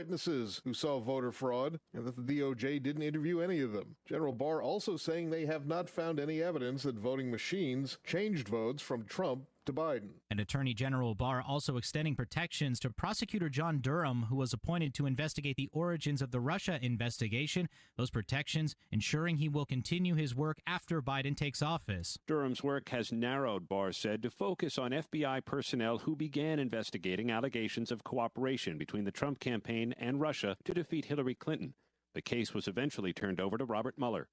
witnesses who saw voter fraud and that the DOJ didn't interview any of them. General Barr also saying they have not found any evidence that voting machines changed votes from Trump to Biden. And Attorney General Barr also extending protections to prosecutor John Durham, who was appointed to investigate the origins of the Russia investigation. Those protections ensuring he will continue his work after Biden takes office. Durham's work has narrowed, Barr said, to focus on FBI personnel who began investigating allegations of cooperation between the Trump campaign and Russia to defeat Hillary Clinton. The case was eventually turned over to Robert Mueller.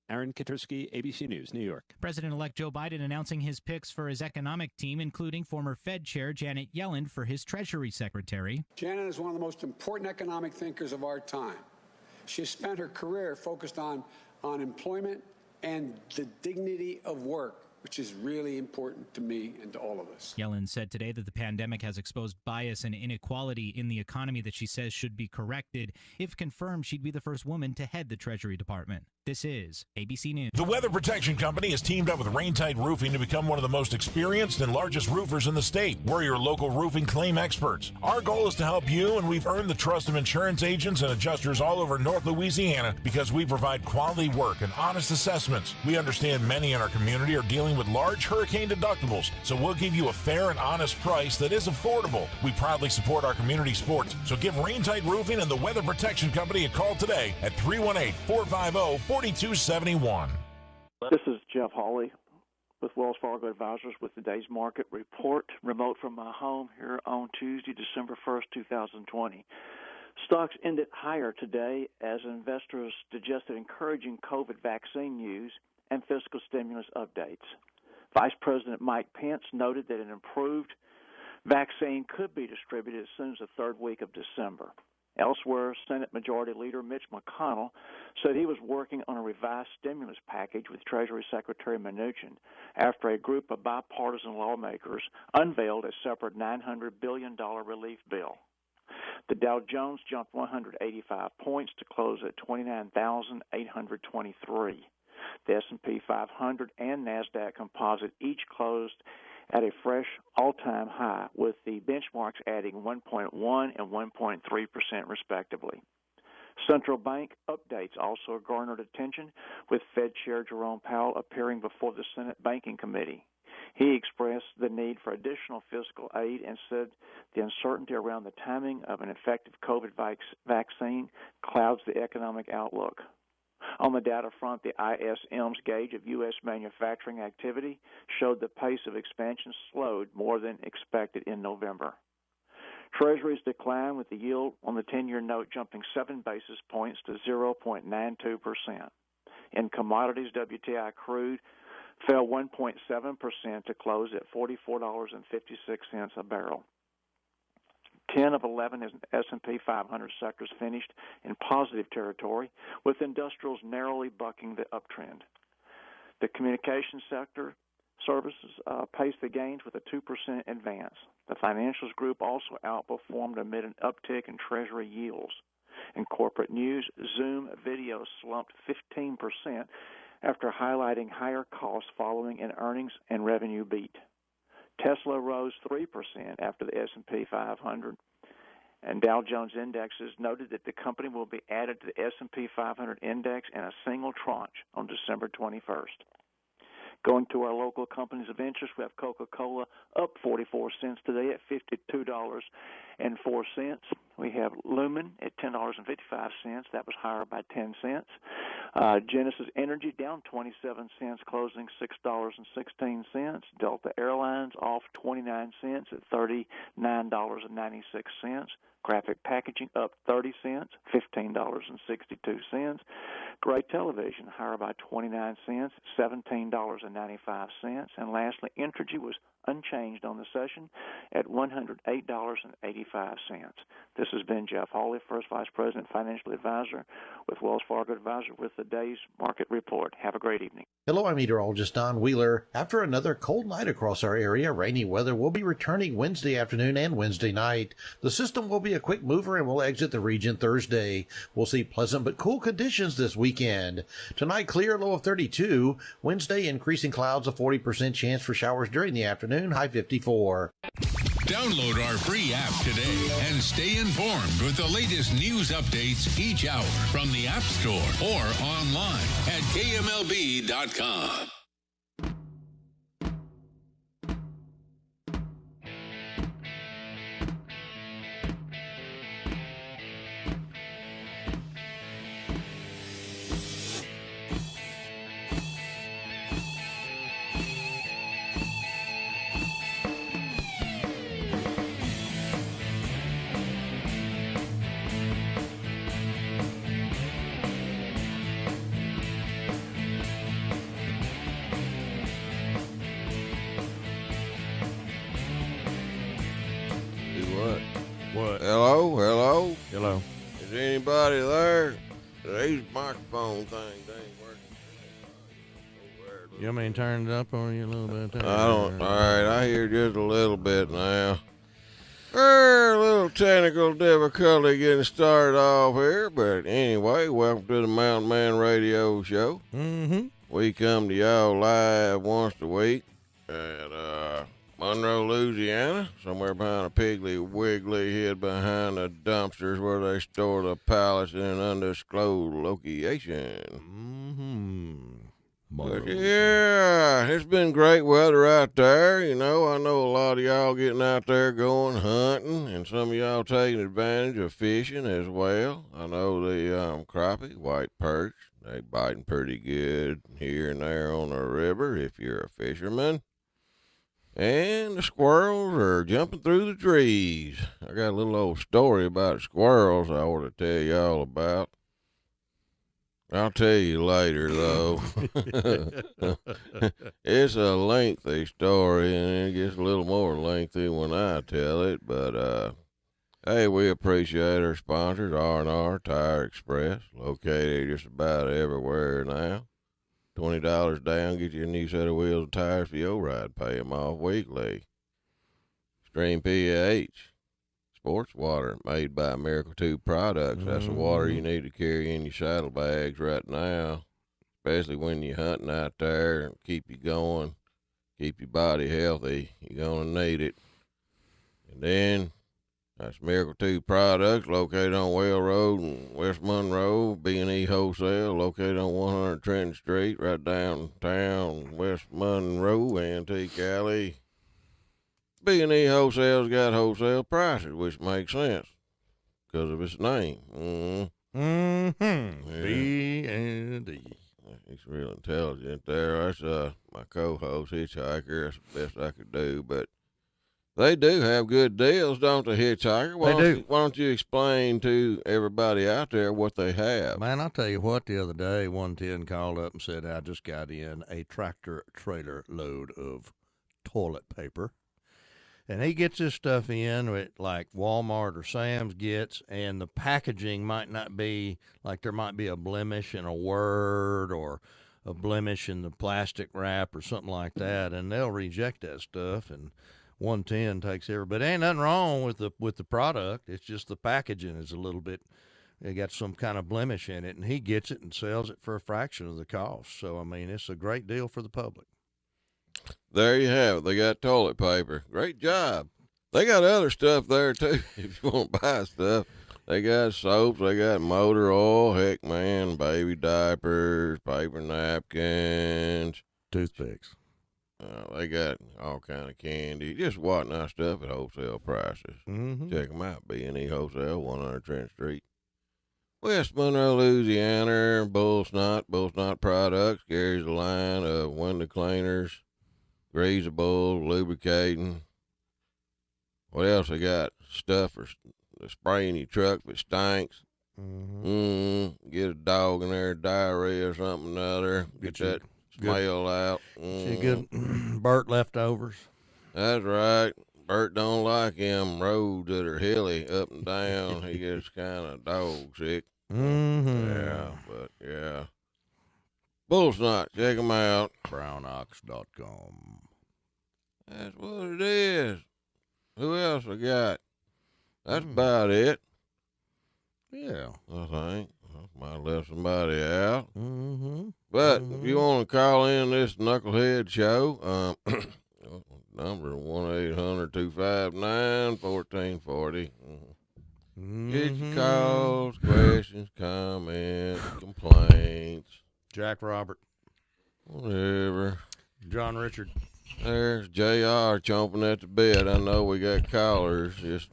Aaron Katursky, ABC News, New York. President-elect Joe Biden announcing his picks for his economic team, including former Fed Chair Janet Yellen for his Treasury Secretary. Janet is one of the most important economic thinkers of our time. She has spent her career focused on employment and the dignity of work, which is really important to me and to all of us. Yellen said today that the pandemic has exposed bias and inequality in the economy that she says should be corrected. If confirmed, she'd be the first woman to head the Treasury Department. This is ABC News. The Weather Protection Company has teamed up with Rain-Tide Roofing to become one of the most experienced and largest roofers in the state. We're your local roofing claim experts. Our goal is to help you, and we've earned the trust of insurance agents and adjusters all over North Louisiana because we provide quality work and honest assessments. We understand many in our community are dealing with large hurricane deductibles, so we'll give you a fair and honest price that is affordable. We proudly support our community sports, so give Rain-Tide Roofing and the Weather Protection Company a call today at 318-450-4271. This is Jeff Hawley with Wells Fargo Advisors with today's market report, remote from my home here on Tuesday, December 1st, 2020. Stocks ended higher today as investors digested encouraging COVID vaccine news and fiscal stimulus updates. Vice President Mike Pence noted that an improved vaccine could be distributed as soon as the third week of December. Elsewhere, Senate Majority Leader Mitch McConnell said he was working on a revised stimulus package with Treasury Secretary Mnuchin after a group of bipartisan lawmakers unveiled a separate $900 billion relief bill. The Dow Jones jumped 185 points to close at 29,823. The S&P 500 and NASDAQ Composite each closed at a fresh all-time high, with the benchmarks adding 1.1 and 1.3% respectively. Central bank updates also garnered attention, with Fed Chair Jerome Powell appearing before the Senate Banking Committee. He expressed the need for additional fiscal aid and said the uncertainty around the timing of an effective COVID vaccine clouds the economic outlook. On the data front, the ISM's gauge of U.S. manufacturing activity showed the pace of expansion slowed more than expected in November. Treasuries declined, with the yield on the 10-year note jumping 7 basis points to 0.92%. In commodities, WTI crude fell 1.7% to close at $44.56 a barrel. 10 of 11 S&P 500 sectors finished in positive territory, with industrials narrowly bucking the uptrend. The communications sector services paced the gains with a 2% advance. The financials group also outperformed amid an uptick in Treasury yields. In corporate news, Zoom Video slumped 15% after highlighting higher costs following an earnings and revenue beat. Tesla rose 3% after the S&P 500 and Dow Jones indexes noted that the company will be added to the S&P 500 index in a single tranche on December 21st. Going to our local companies of interest, we have Coca-Cola up 44 cents today at $52.04. We have Lumen at $10.55. That was higher by 10 cents. Genesis Energy down 27 cents, closing $6.16. Delta Airlines off 29 cents at $39.96. Graphic Packaging up 30 cents, $15.62. Gray Television higher by 29 cents, $17.95. And lastly, Entergy was unchanged on the session at $108.85. This has been Jeff Hawley, First Vice President Financial Advisor with Wells Fargo Advisor with the day's market report. Have a great evening. Hello, I'm meteorologist Don Wheeler. After another cold night across our area, rainy weather will be returning Wednesday afternoon and Wednesday night. The system will be a quick mover and will exit the region Thursday. We'll see pleasant but cool conditions this weekend. Tonight, clear, low of 32. Wednesday, increasing clouds, a 40% chance for showers during the afternoon, high 54. Download our free app today and stay informed with the latest news updates each hour from the App Store or online at KMLB.com. What? Hello? Hello. Is anybody there? These microphone things ain't working. You want me to turn it up on you a little bit? I don't. All right, I hear just a little bit now. A little technical difficulty getting started off here, but anyway, welcome to the Mountain Man Radio Show. Mm-hmm. We come to y'all live once a week at Monroe, Louisiana, somewhere behind a Piggly Wiggly, hid behind the dumpsters where they store the pallets in an undisclosed location. But yeah, it's been great weather out there. You know, I know a lot of y'all getting out there going hunting, and some of y'all taking advantage of fishing as well. I know the crappie, white perch, they biting pretty good here and there on the river if you're a fisherman. And the squirrels are jumping through the trees. I got a little old story about squirrels I ought to tell y'all about. I'll tell you later, though. It's a lengthy story, and it gets a little more lengthy when I tell it. But, hey, we appreciate our sponsors, R&R Tire Express, located just about everywhere now. $20 down, get you a new set of wheels and tires for your ride. Pay them off weekly. Stream PH, sports water made by Miracle 2 Products. That's the water you need to carry in your saddlebags right now, especially when you're hunting out there and keep you going, keep your body healthy. You're going to need it. And then that's Miracle 2 Products, located on Well Road in West Monroe. B&E Wholesale, located on 100 Trenton Street, right downtown West Monroe, Antique Alley. B&E Wholesale's got wholesale prices, which makes sense because of its name. Yeah. B&E. He's real intelligent there. That's my co-host, Hitchhiker. That's the best I could do, but they do have good deals, don't they, Hitchhiker? Why don't you explain to everybody out there what they have? Man, I'll tell you what, the other day, 110 called up and said, I just got in a tractor-trailer load of toilet paper. And he gets this stuff in with, like Walmart or Sam's gets, and the packaging might not be, like there might be a blemish in a word or a blemish in the plastic wrap or something like that, and they'll reject that stuff, and 110 takes but ain't nothing wrong with the product. It's just the packaging is a little bit, they got some kind of blemish in it, and he gets it and sells it for a fraction of the cost. So, I mean, it's a great deal for the public. There you have it. They got toilet paper. Great job. They got other stuff there, too, if you want to buy stuff. They got soaps. They got motor oil. Heck, man, baby diapers, paper napkins. Toothpicks. They got all kind of candy. Just whatnot stuff at wholesale prices. Mm-hmm. Check them out. B&E Wholesale, 100 Trent Street. West Monroe, Louisiana. Bull Snot Products carries a line of window cleaners, greasable, lubricating. What else they got? Stuff for spraying your truck if it stinks. Get a dog in there, diarrhea or something or other. Get that smell out. Good Burt leftovers. That's right. Bert don't like them roads that are hilly up and down. He gets kind of dog sick. Yeah, but yeah. Bull Snot, check them out. Brownox.com. That's what it is. Who else I got? That's about it. Yeah. I think. Might have left somebody out. But if you want to call in this Knucklehead show, number 1-800-259-1440. Get your calls, questions, comments, complaints. Jack Robert. Whatever. John Richard. There's JR chomping at the bit. I know we got callers. Just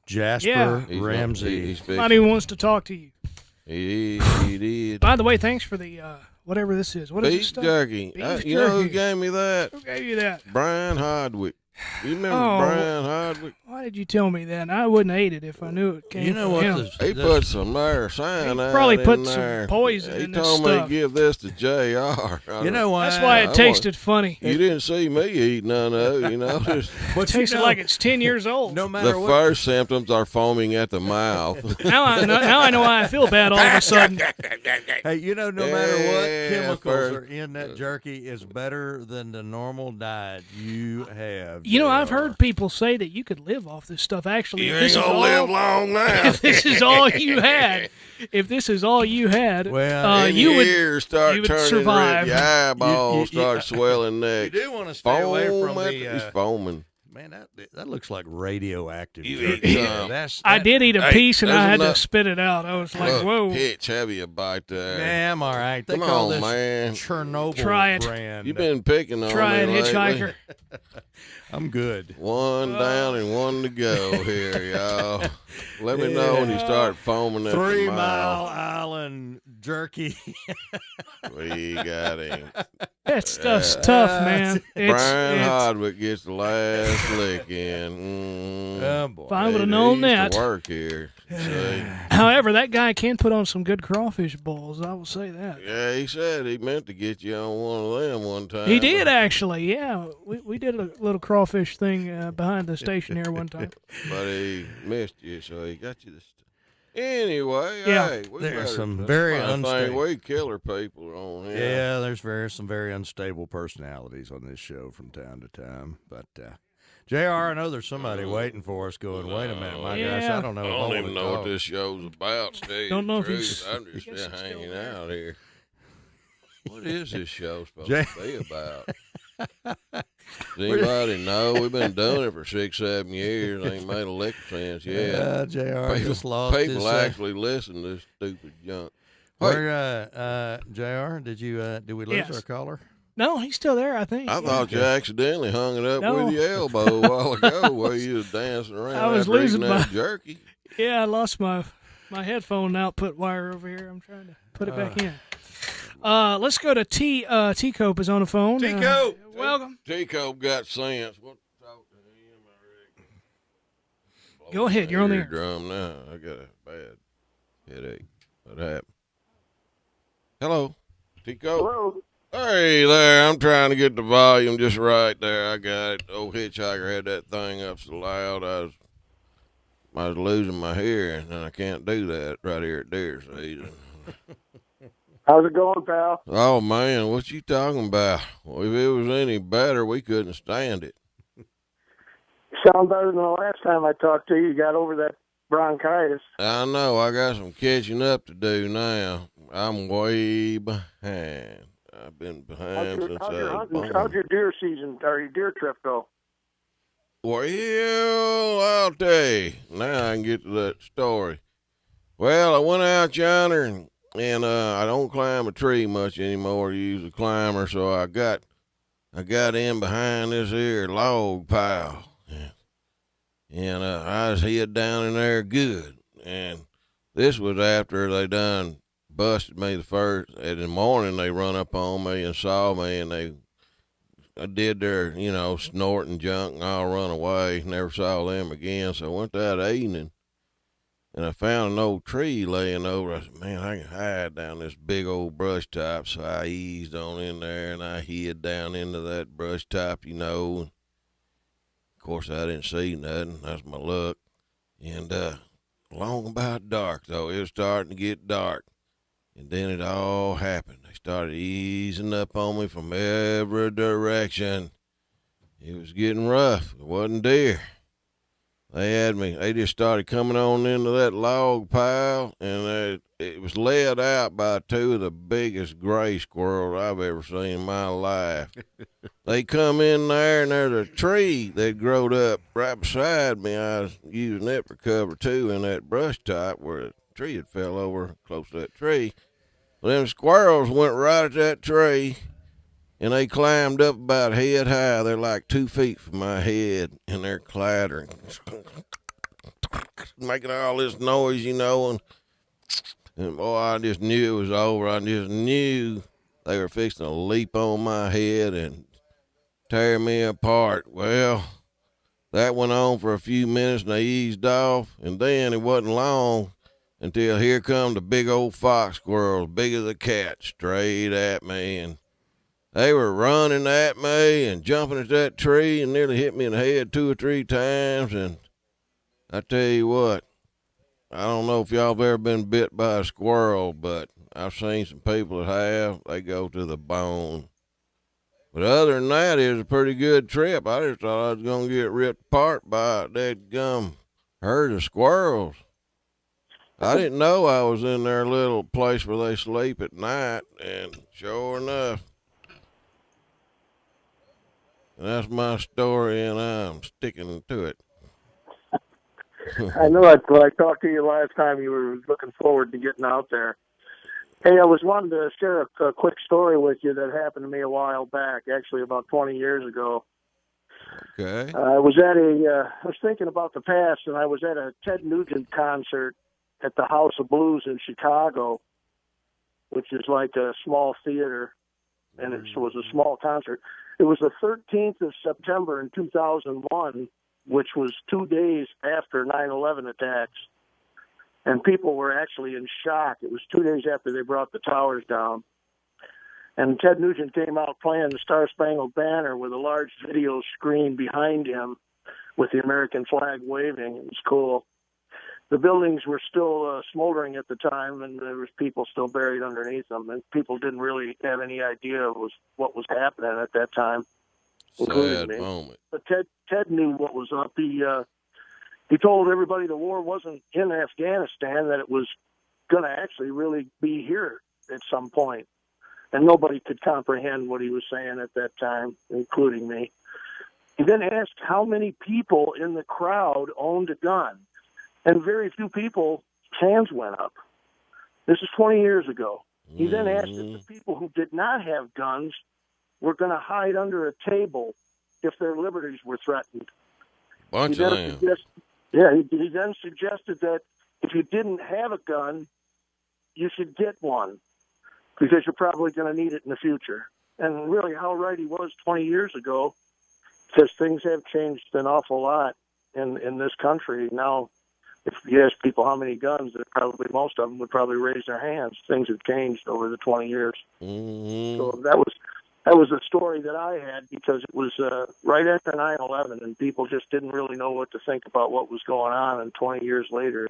Jasper Ramsey. Somebody wants to talk to you. He did. By the way, thanks for the whatever this is. What is this Beef stuff? jerky. Beef You know who jerky. gave me that? Who gave you that? Brian Hardwick. You remember Brian Hardwick? Why did you tell me that? I wouldn't have ate it if I knew it came from him. He put some cyanide probably put in some there. poison He in this told me stuff. to give this to JR. You know why? That's why it tasted funny. You didn't see me eat none of it, you know. It tasted like it's 10 years old. No matter The what. first symptoms are foaming at the mouth. Now I know why I feel bad all of a sudden. Hey, you know, no matter what Yeah, chemicals first- are in that jerky is better than the normal diet you have. You know, I've JR. heard people say that you could live off this stuff. Actually, You if this ain't is gonna live long now. If this is all you had, Well, you would ears start you would turning survive. red. Your eyeballs You- start swelling You next. do want to stay away from He's the. foaming. Man, that looks like radioactive. You jerky. eat Yeah, some. I did eat a piece and there's I had to enough- spit it out. I was like, Look, whoa. Hitch, have you a bite there? Yeah, I'm all right. They Come call on, this man. Chernobyl Try it. brand. You've been picking on Try it, me lately. hitchhiker. I'm good. One down and one to go here, y'all. Let me know when you start foaming at 3 the Mile mouth. Island jerky. We got him. That stuff's tough, man. Brian it's, Hardwick gets the last lick in. Oh, boy. If I would He have known used that. to work here. See? However, that guy can put on some good crawfish balls. I will say that. Yeah, he said he meant to get you on one of them one time. He did actually. Yeah, we did a little crawfish thing behind the station here one time. But he missed you, so he got you this. Anyway, Yeah. hey, we There's better- some that's very my thing. unstable. We killer people on here. Yeah, there's some very unstable personalities on this show from time to time. But JR, I know there's somebody waiting for us going, wait a minute, my gosh, I don't know I if I don't want even to know what talk. this show's about, Steve. Don't know if Truth, he's- I'm I just guess he's hanging still there. out here. What is this show supposed Jay- to be about? Does anybody know? We've been doing it for 6-7 years. Ain't made a lick of sense yet. JR just lost People his... actually listen to this stupid junk. Wait, Where, JR, did we lose Yes. our caller? No, he's still there. I think. I thought you accidentally hung it up No. with your elbow a while ago while you was dancing around I was after eating losing that my- jerky. Yeah, I lost my headphone output wire over here. I'm trying to put it back in. Let's go to T-Cope is on the phone. T-Cope! Welcome. T-Cope got sense. We'll talk to him, I reckon. Go ahead, you're on the air. Drum now. I got a bad headache. What happened? Hello, T-Cope. Hello. Hey there, I'm trying to get the volume just right there. I got it. Old hitchhiker had that thing up so loud I was losing my hearing, and I can't do that right here at deer season. How's it going, pal? Oh man, what you talking about? Well, if it was any better, we couldn't stand it. Sound better than the last time I talked to you. You got over that bronchitis. I know, I got some catching up to do now. I'm way behind. I've been behind since I was born. How'd your deer season or your deer trip go? Well, I'll tell you. Now I can get to that story. Well, I went out yonder and I don't climb a tree much anymore to use a climber, so I got in behind this here log pile. And I was hid down in there good. And this was after they done busted me the first. And in the morning, they run up on me and saw me, and they did their, snorting junk, and I'll run away. Never saw them again. So I went that evening, and I found an old tree laying over. I said, man, I can hide down this big old brush top. So I eased on in there, and I hid down into that brush top, Of course, I didn't see nothing. That's my luck. And long about dark, though. It was starting to get dark. And then it all happened. They started easing up on me from every direction. It was getting rough. It wasn't deer. They just started coming on into that log pile, and it was led out by two of the biggest gray squirrels I've ever seen in my life. they come in there, and there's a tree that growed up right beside me. I was using it for cover, too, in that brush top where a tree had fell over close to that tree. Well, them squirrels went right at that tree, and they climbed up about head high. They're like 2 feet from my head, and they're clattering, making all this noise, and boy, I just knew it was over. I just knew they were fixing to leap on my head and tear me apart. Well, that went on for a few minutes, and they eased off, and then it wasn't long until here come the big old fox squirrels, big as a cat, straight at me, and they were running at me and jumping at that tree and nearly hit me in the head 2 or 3 times. And I tell you what, I don't know if y'all have ever been bit by a squirrel, but I've seen some people that have. They go to the bone. But other than that, it was a pretty good trip. I just thought I was going to get ripped apart by that gum herd of squirrels. I didn't know I was in their little place where they sleep at night, and sure enough, that's my story, and I'm sticking to it. I know that when I talked to you last time, you were looking forward to getting out there. Hey, I was wanting to share a quick story with you that happened to me a while back, actually about 20 years ago. Okay. I was thinking about the past, and I was at a Ted Nugent concert at the House of Blues in Chicago, which is like a small theater, and it was a small concert. It was the 13th of September in 2001, which was 2 days after 9/11 attacks, and people were actually in shock. It was 2 days after they brought the towers down. And Ted Nugent came out playing the Star Spangled Banner with a large video screen behind him with the American flag waving. It was cool. The buildings were still smoldering at the time, and there was people still buried underneath them, and people didn't really have any idea what was happening at that time, including me. Moment. But Ted knew what was up. He told everybody the war wasn't in Afghanistan, that it was going to actually really be here at some point. And nobody could comprehend what he was saying at that time, including me. He then asked how many people in the crowd owned a gun. And very few people, hands went up. This is 20 years ago. He then asked if the people who did not have guns were going to hide under a table if their liberties were threatened. Bunch of them. He then suggested that if you didn't have a gun, you should get one, because you're probably going to need it in the future. And really how right he was 20 years ago, because things have changed an awful lot in this country. Now, if you ask people how many guns, probably most of them would probably raise their hands. Things have changed over the 20 years. Mm-hmm. So that was a story that I had, because it was right after 9/11, and people just didn't really know what to think about what was going on. And 20 years later,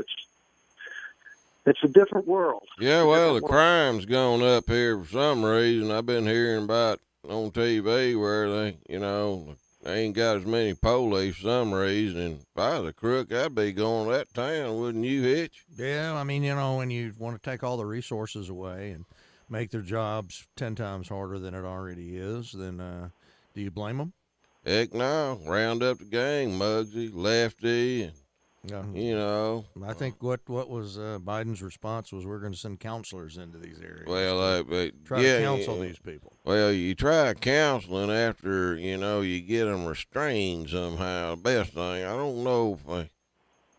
it's a different world. Yeah, well, the crime's gone up here for some reason. I've been hearing about on TV where they ain't got as many police for some reason. And if I was a crook, I'd be going to that town, wouldn't you, Hitch? Yeah, I mean, when you want to take all the resources away and make their jobs 10 times harder than it already is, then do you blame them? Heck no. Round up the gang, Muggsy, Lefty, and I think what was Biden's response was, we're going to send counselors into these areas. Well, try to counsel these people. Well, you try counseling after, you get them restrained somehow. The best thing, I don't know if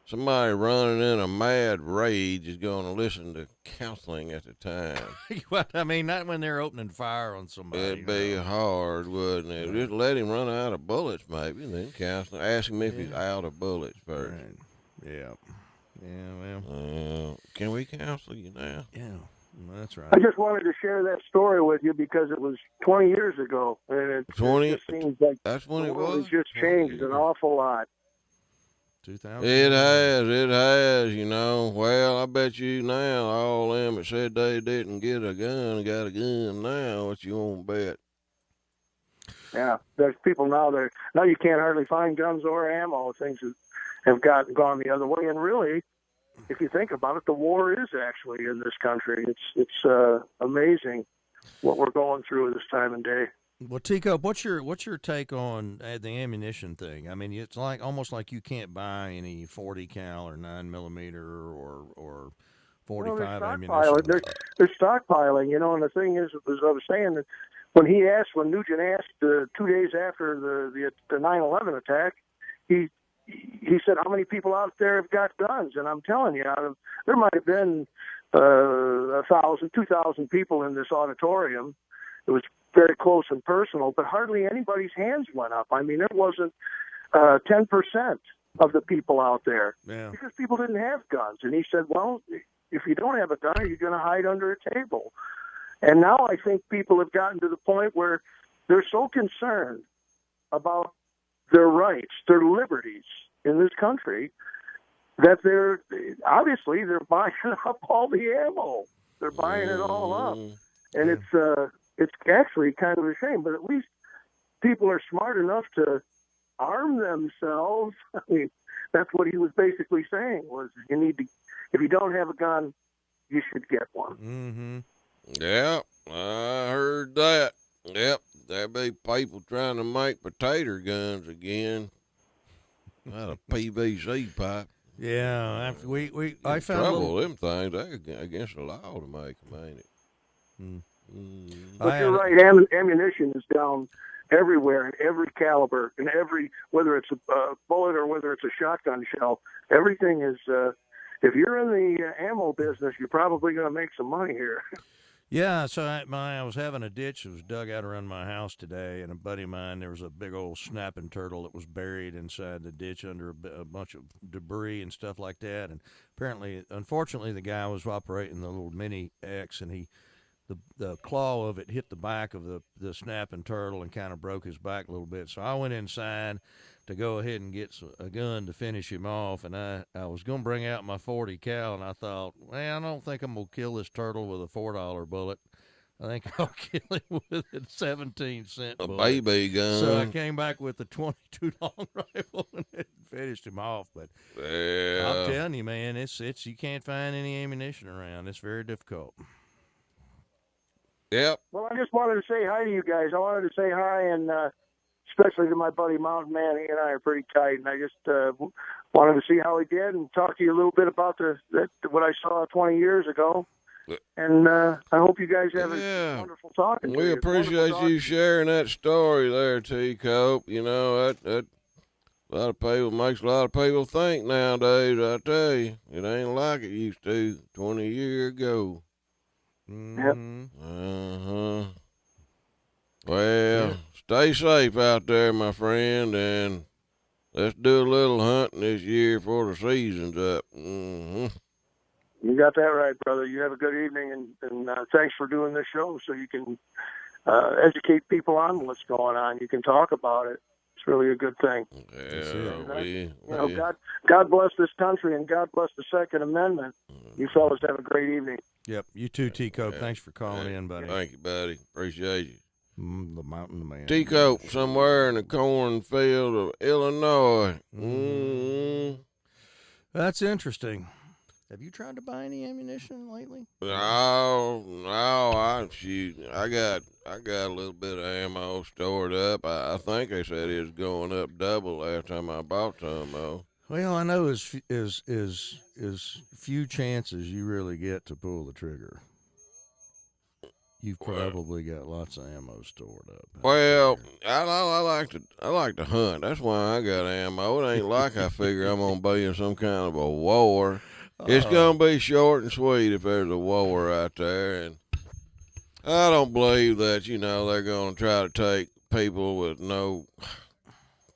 somebody running in a mad rage is going to listen to counseling at the time. Well, I mean, not when they're opening fire on somebody. It'd be hard, wouldn't it? Just let him run out of bullets, maybe, and then counsel. Ask him if he's out of bullets first. Right. Yeah. Yeah, well. Can we counsel you now? Yeah, well, that's right. I just wanted to share that story with you because it was 20 years ago. And it just seems like that's when it was. was? It's just changed an awful lot. 2000. It has, Well, I bet you now all them that said they didn't get a gun got a gun now. What you want to bet? Yeah, there's people now you can't hardly find guns or ammo. Things have gone the other way. And really, if you think about it, the war is actually in this country. It's amazing what we're going through this time and day. Well, Tico, what's your take on the ammunition thing? I mean, it's like almost like you can't buy any 40 cal or 9mm or 45 ammunition. They're stockpiling, and the thing is, as I was saying, that when Nugent asked 2 days after the 9/11 attack, he said, how many people out there have got guns? And I'm telling you, there might have been 1,000, 2,000 people in this auditorium. It was very close and personal, but hardly anybody's hands went up. I mean, it wasn't 10% of the people out there because people didn't have guns. And he said, well, if you don't have a gun, are you going to hide under a table? And now I think people have gotten to the point where they're so concerned about their rights, their liberties in this country, that they're buying up all the ammo. They're buying it all up. And it's actually kind of a shame, but at least people are smart enough to arm themselves. I mean, that's what he was basically saying, was if you don't have a gun, you should get one. Mm-hmm. Yeah, I heard that. Yep, there be people trying to make potato guns again out of PVC pipe. Yeah, I found trouble. Them things, they're against the law to make them, ain't it? But you're right. Ammunition is down everywhere, in every caliber, in whether it's a bullet or whether it's a shotgun shell. Everything is. If you're in the ammo business, you're probably going to make some money here. Yeah, so I was having a ditch that was dug out around my house today, and a buddy of mine, there was a big old snapping turtle that was buried inside the ditch under a bunch of debris and stuff like that. And apparently, unfortunately, the guy was operating the little mini X, and the claw of it hit the back of the snapping turtle and kind of broke his back a little bit. So I went inside to go ahead and get a gun to finish him off, and I was going to bring out my 40 cal, and I thought, well, I don't think I'm going to kill this turtle with a $4 bullet. I think I'll kill him with a 17-cent bullet. A baby gun. So I came back with a 22 long rifle and finished him off. But I'm telling you, man, it's you can't find any ammunition around. It's very difficult. Yep. Well, I just wanted to say hi to you guys. I wanted to say hi, and especially to my buddy Mountain Man. He and I are pretty tight, and I just wanted to see how he did and talk to you a little bit about what I saw 20 years ago. And I hope you guys have a wonderful talking. We appreciate you sharing that story there, T-Cope. You know, that a lot of people makes a lot of people think nowadays. I tell you, it ain't like it used to 20 years ago. Yep. Well, stay safe out there, my friend, and let's do a little hunting this year before the season's up. You got that right, brother. You have a good evening, and thanks for doing this show so you can educate people on what's going on. You can talk about it. It's really a good thing. God bless this country, and God bless the Second Amendment. You fellas have a great evening. Yep, you too, T-Cope. Thanks for calling in, buddy. Thank you, buddy. Appreciate you. The Mountain Man. T-Cope somewhere in the cornfield of Illinois. That's interesting. Have you tried to buy any ammunition lately? No, I got a little bit of ammo stored up. I think they said it was going up double last time I bought some, though. Well, I know is few chances you really get to pull the trigger. You've probably got lots of ammo stored up. Well, I like to hunt. That's why I got ammo. It ain't like I figure I'm gonna be in some kind of a war. It's gonna be short and sweet if there's a war out there, and I don't believe that they're gonna try to take people with no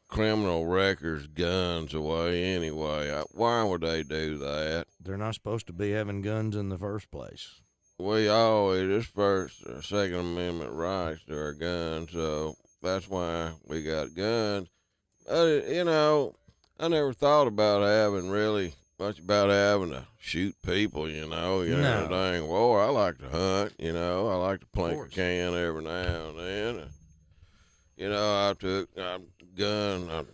criminal records guns away anyway. Why would they do that? They're not supposed to be having guns in the first place. We always, it's First or Second Amendment rights to our guns, so that's why we got guns. But, I never thought about having to shoot people, in a dang war. I like to hunt, I like to plink a can every now and then. I took a gun, I'm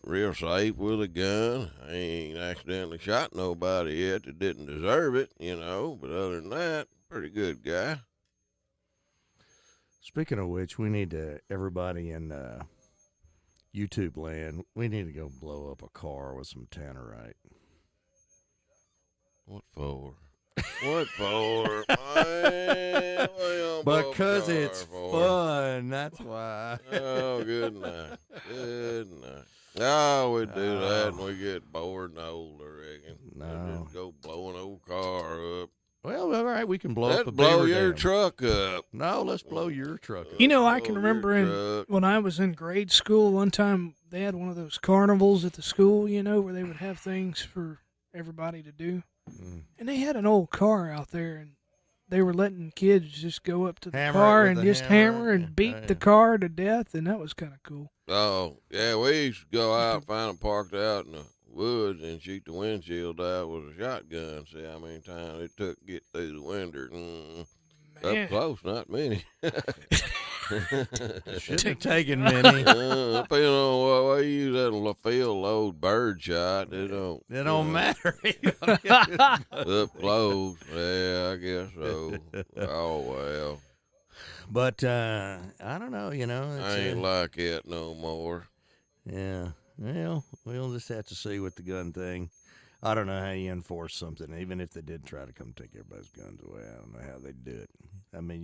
real safe with a gun. I ain't accidentally shot nobody yet that didn't deserve it, but other than that, pretty good guy. Speaking of which, we need to, everybody in YouTube land, we need to go blow up a car with some tannerite. What for? What for? Man, because it's fun. That's why. Oh, good night. Good night. No, we do that and we get bored and old, I reckon. No. Just go blow an old car up. Well, all right, we can blow up a blow beaver your dam. truck up. No, let's blow your truck up. You know, I can remember when I was in grade school, one time they had one of those carnivals at the school, you know, where they would have things for everybody to do. And they had an old car out there, and they were letting kids just go up to the car and just hammer and beat the car to death, and that was kind of cool. Oh, yeah, we used to go out, find them parked out in the woods and shoot the windshield out with a shotgun. See how many times it took to get through the window. Up close, not many. Shouldn't have taken many. Depending on what way you use that field load bird shot, it don't matter. Up close, yeah, I guess so. Oh well. But I don't know, you know. I ain't like it no more. Yeah. Well, we'll just have to see with the gun thing. I don't know how you enforce something, even if they did try to come take everybody's guns away. I don't know how they'd do it. I mean,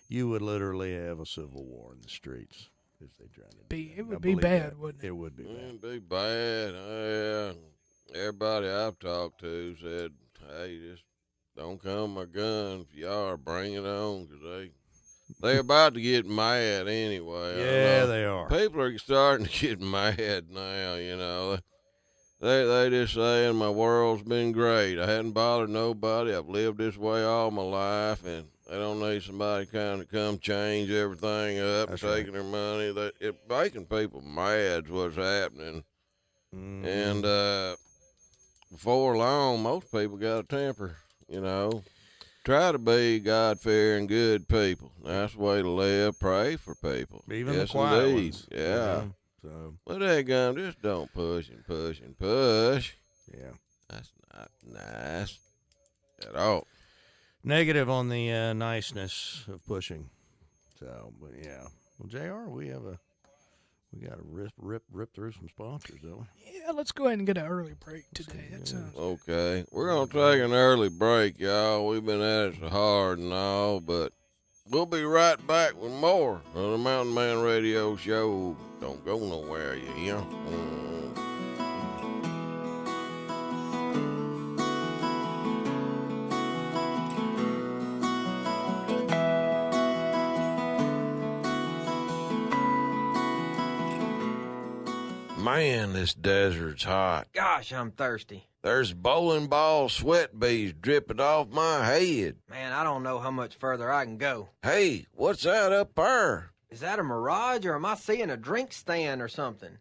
you would literally have a civil war in the streets if they tried to. It would be bad, wouldn't it? It would be bad. It'd be bad. Yeah. Everybody I've talked to said, "Hey, just don't come with my gun. If you are, bring it on, 'cause they're about to get mad anyway." Yeah, they are. People are starting to get mad now, you know. They just saying my world's been great. I hadn't bothered nobody. I've lived this way all my life, and they don't need somebody kind of come change everything up and taking their money. It's making people mad is what's happening. And before long, most people got a temper, you know. Try to be God-fearing, good people. That's the way to live. Pray for people. Even the quiet ones. Yeah. So. But that gun, just don't push and push and push. Yeah. That's not nice at all. Negative on the niceness of pushing. So, but yeah. Well, JR, we got to rip through some sponsors, don't we? Yeah, let's go ahead and get an early break today. That sounds okay. We're going to take an early break, y'all. We've been at it so hard and all, but we'll be right back with more of the Mountain Man Radio Show. Don't go nowhere, you hear? Man, this desert's hot. Gosh, I'm thirsty. There's bowling ball sweat beads dripping off my head. Man, I don't know how much further I can go. Hey, what's that up there? Is that a mirage, or am I seeing a drink stand or something?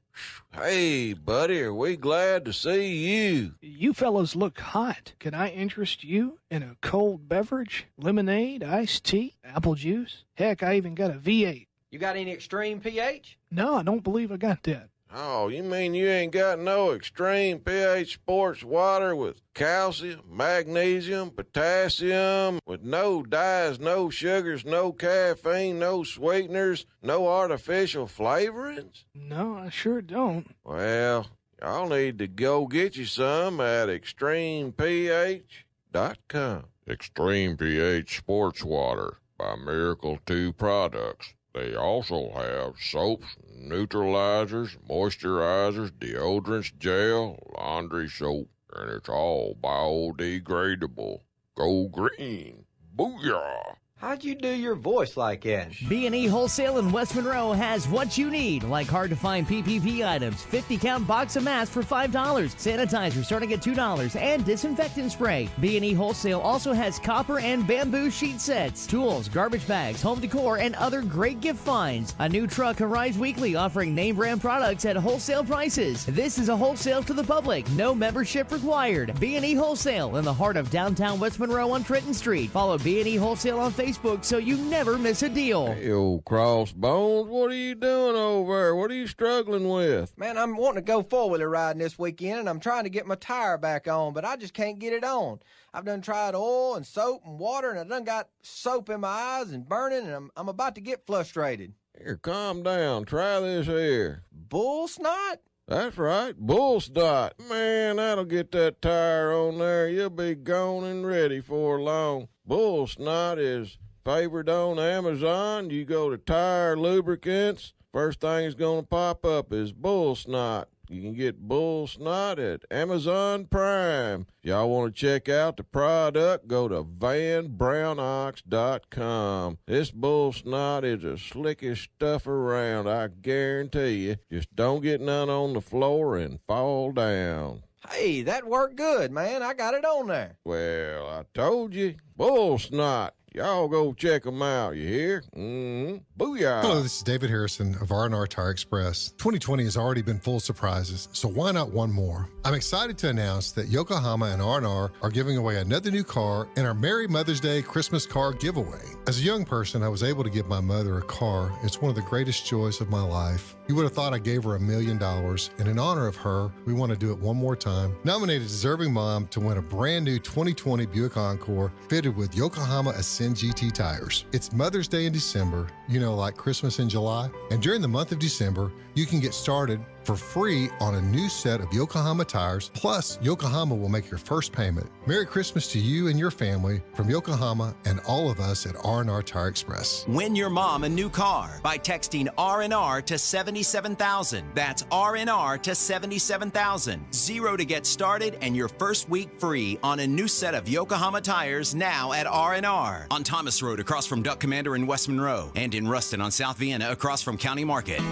Hey, buddy, are we glad to see you? You fellows look hot. Can I interest you in a cold beverage? Lemonade, iced tea, apple juice? Heck, I even got a V8. You got any extreme pH? No, I don't believe I got that. Oh, you mean you ain't got no extreme pH sports water with calcium, magnesium, potassium, with no dyes, no sugars, no caffeine, no sweeteners, no artificial flavorings? No, I sure don't. Well, y'all need to go get you some at extremeph.com. Extreme pH sports water by Miracle 2 Products. They also have soaps, neutralizers, moisturizers, deodorants, gel, laundry soap, and it's all biodegradable. Go green. Booyah! How'd you do your voice like that? B&E Wholesale in West Monroe has what you need, like hard-to-find PPP items, 50-count box of masks for $5, sanitizer starting at $2, and disinfectant spray. B&E Wholesale also has copper and bamboo sheet sets, tools, garbage bags, home decor, and other great gift finds. A new truck arrives weekly offering name-brand products at wholesale prices. This is a wholesale to the public, no membership required. B&E Wholesale in the heart of downtown West Monroe on Trenton Street. Follow B&E Wholesale on Facebook Facebook so you never miss a deal. Hey, old crossbones, what are you doing over there? What are you struggling with? Man, I'm wanting to go four-wheeler riding this weekend, and I'm trying to get my tire back on, but I just can't get it on. I've done tried oil and soap and water, and I done got soap in my eyes and burning, and I'm about to get frustrated. Here, calm down. Try this here. Bull snot? That's right, bull snot. Man, that'll get that tire on there. You'll be gone and ready for long. Bull snot is favored on Amazon. You go to tire lubricants, first thing that's going to pop up is bull snot. You can get bull snot at Amazon Prime. If y'all want to check out the product, go to vanbrownox.com. This bull snot is the slickest stuff around, I guarantee you. Just don't get none on the floor and fall down. Hey, that worked good, man. I got it on there. Well, I told you, bull snot. Y'all go check them out, you hear? Booyah. Hello, this is David Harrison of R&R Tire Express. 2020 has already been full of surprises, so why not one more? I'm excited to announce that Yokohama and R&R are giving away another new car in our Merry Mother's Day Christmas car giveaway. As a young person, I was able to give my mother a car. It's one of the greatest joys of my life. You would have thought I gave her $1 million, and in honor of her, we want to do it one more time. Nominate a deserving mom to win a brand new 2020 Buick Encore fitted with Yokohama Ascend GT tires. It's Mother's Day in December, like Christmas in July. And during the month of December, you can get started for free on a new set of Yokohama tires, plus Yokohama will make your first payment. Merry Christmas to you and your family from Yokohama and all of us at R&R Tire Express. Win your mom a new car by texting R&R to 77,000. That's R&R to 77,000. 0 to get started and your first week free on a new set of Yokohama tires now at R&R. On Thomas Road across from Duck Commander in West Monroe and in Ruston on South Vienna across from County Market.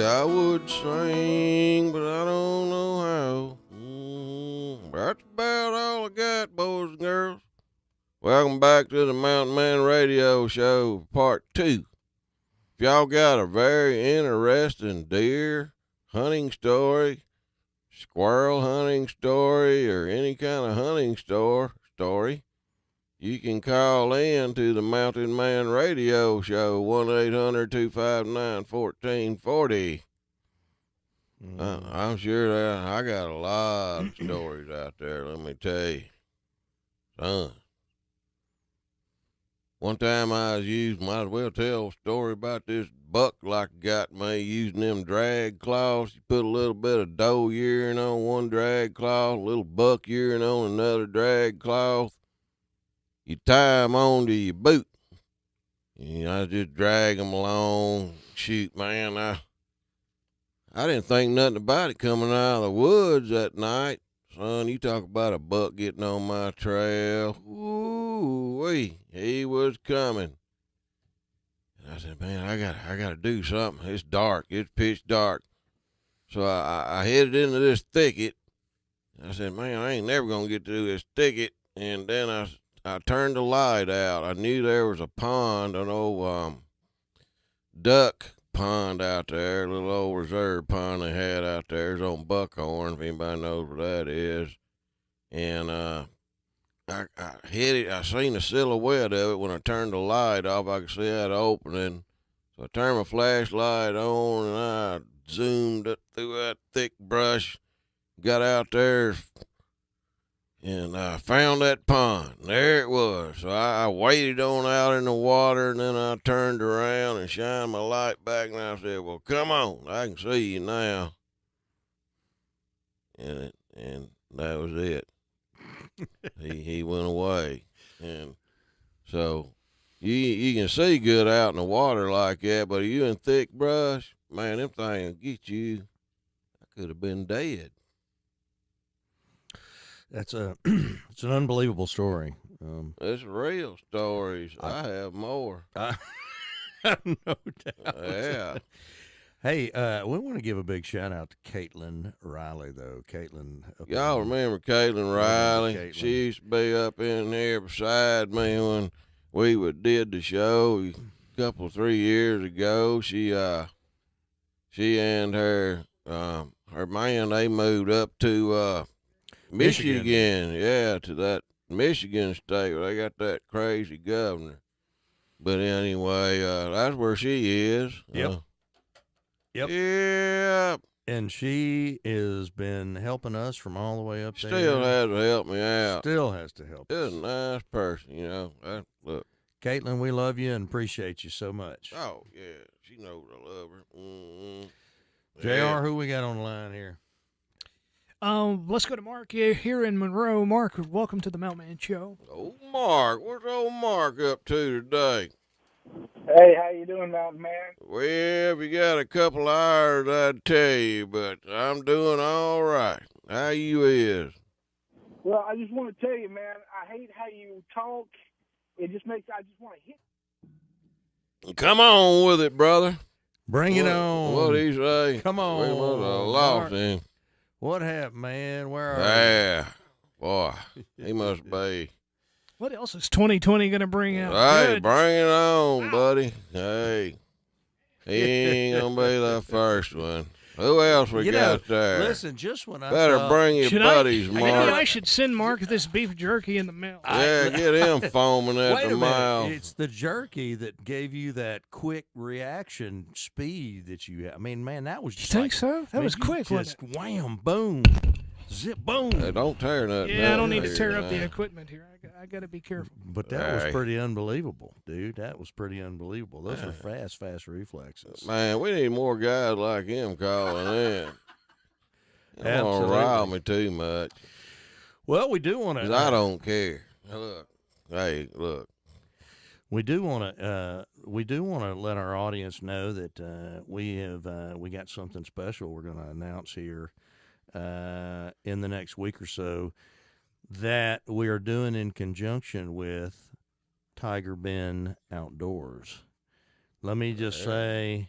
I would sing, but I don't know how. That's about all I got, boys and girls. Welcome back to the Mountain Man Radio Show, Part 2. If y'all got a very interesting deer hunting story, squirrel hunting story, or any kind of hunting story, you can call in to the Mountain Man Radio Show, 1-800-259-1440. I'm sure that I got a lot of stories out there, let me tell you. Son, one time might as well tell a story about this buck like got me using them drag cloths. You put a little bit of doe urine on one drag cloth, a little buck urine on another drag cloth. You tie them onto your boot. I just drag them along. Shoot, man, I didn't think nothing about it coming out of the woods that night. Son, you talk about a buck getting on my trail. Ooh-wee, he was coming. And I said, man, I gotta do something. It's dark. It's pitch dark. So I headed into this thicket. I said, man, I ain't never gonna get through this thicket. And then I turned the light out. I knew there was a pond, an old duck pond out there, a little old reserve pond they had out there. It's on Buckhorn, if anybody knows where that is. And I hit it. I seen the silhouette of it when I turned the light off. I could see that opening. So I turned my flashlight on and I zoomed up through that thick brush, got out there, and I found that pond. There it was. So I waded on out in the water, and then I turned around and shined my light back, and I said, well, come on, I can see you now. And that was it. He went away. And so you can see good out in the water like that, but if you in thick brush, man, them things will get you. I could have been dead. It's an unbelievable story. It's real stories. I have more. No doubt. Yeah. Hey, we want to give a big shout out to Caitlin Riley, though. Caitlin. Y'all remember Caitlin Riley? Caitlin. She used to be up in here beside me when we did the show a couple, 3 years ago. She and her man, they moved up to Michigan. Yeah, to that Michigan state where they got that crazy governor. But anyway, that's where she is. Yep. Yep. And she has been helping us from all the way up there. Still has to help me out. Still has to help us. She's a nice person, you know. Look. Caitlin, we love you and appreciate you so much. Oh, yeah. She knows I love her. Mm-hmm. JR, who we got on the line here? Let's go to Mark here in Monroe. Mark, welcome to the Mountain Show. Oh, Mark. What's old Mark up to today? Hey, how you doing, Mountain Man? Well, if you got a couple hours, I'd tell you, but I'm doing all right. How you is? Well, I just want to tell you, man, I hate how you talk. It just makes, I just want to hit. Come on with it, brother. Bring it on. What'd he say? Come on. We must have lost him. What happened, man? Where are you? Yeah. Boy, he must be. What else is 2020 going to bring out? Hey, Good. bring it on, buddy. Hey, he ain't going to be the first one. Who else we got there? Listen, just when I better thought, bring your buddies, Mark. Maybe I should send Mark this beef jerky in the mail. Yeah, get him foaming at Wait the a minute. mouth. It's the jerky that gave you that quick reaction speed that you had. I mean, man, that was just You think so? That was quick, just wasn't it? Wham, boom, zip, boom. Hey, don't tear nothing Yeah, up I don't need to here, tear up the man. equipment here. I got to be careful. But that was pretty unbelievable, dude. That was pretty unbelievable. Those were fast reflexes. Man, we need more guys like him calling in. You don't want to Absolutely. rile me too much. Well, we do want to. 'Cause I don't care. Look. Hey, look. We do want to let our audience know that we got something special we're going to announce here in the next week or so that we are doing in conjunction with Tiger Bend Outdoors. Let me just say,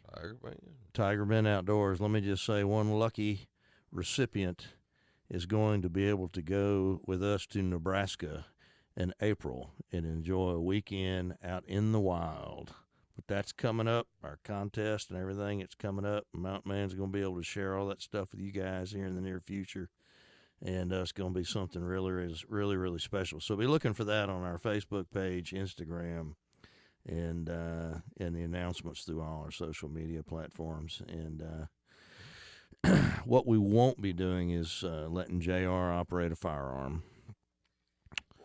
Tiger Bend Outdoors. Let me just say, one lucky recipient is going to be able to go with us to Nebraska in April and enjoy a weekend out in the wild. But that's coming up, our contest and everything. It's coming up. Mountain Man's going to be able to share all that stuff with you guys here in the near future. And it's going to be something really special. So be looking for that on our Facebook page, Instagram, and the announcements through all our social media platforms. And what we won't be doing is letting JR operate a firearm.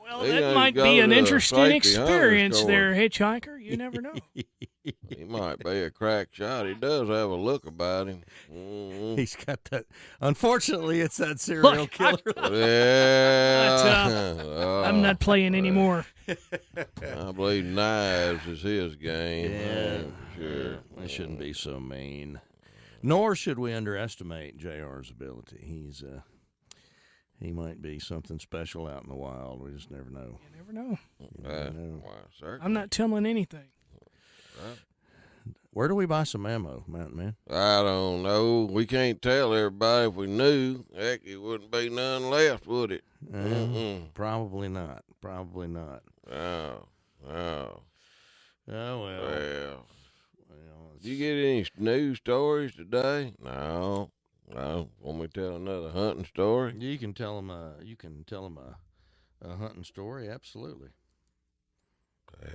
Well, that might be an interesting experience there, hitchhiker. You never know. He might be a crack shot. He does have a look about him. Mm-hmm. He's got that. Unfortunately, it's that serial killer. Yeah. I'm not playing anymore. I believe knives is his game. Yeah, sure. We shouldn't be so mean. Nor should we underestimate JR's ability. He might be something special out in the wild. We just never know. You never know. Sir. I'm not telling anything. Where do we buy some ammo, Mountain Man? I don't know. We can't tell everybody if we knew. Heck, it wouldn't be none left, would it? Probably not. Probably not. Oh. Oh, well. Well, did you get any news stories today? No. Want me to tell another hunting story? You can tell them. A hunting story. Absolutely.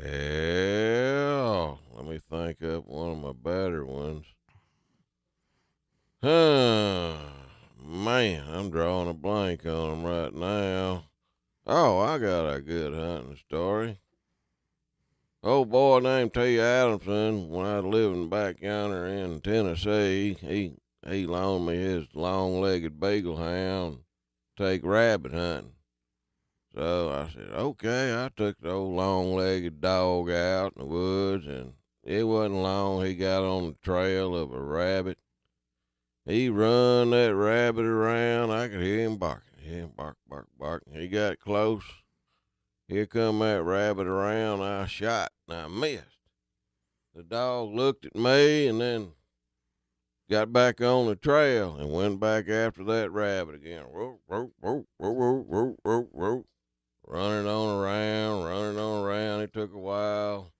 Hell, let me think up one of my better ones. Man, I'm drawing a blank on them right now. Oh, I got a good hunting story. Old boy named T. Adamson, when I was living back yonder in Tennessee, he loaned me his long-legged beagle hound to take rabbit hunting. So I said, okay. I took the old long-legged dog out in the woods, and it wasn't long he got on the trail of a rabbit. He run that rabbit around. I could hear him barking. Bark, bark, bark. He got close. Here come that rabbit around. I shot, and I missed. The dog looked at me and then got back on the trail and went back after that rabbit again. Whoop, whoop, whoop, whoop, whoop, whoop, whoop, whoop. Running on around. It took a while.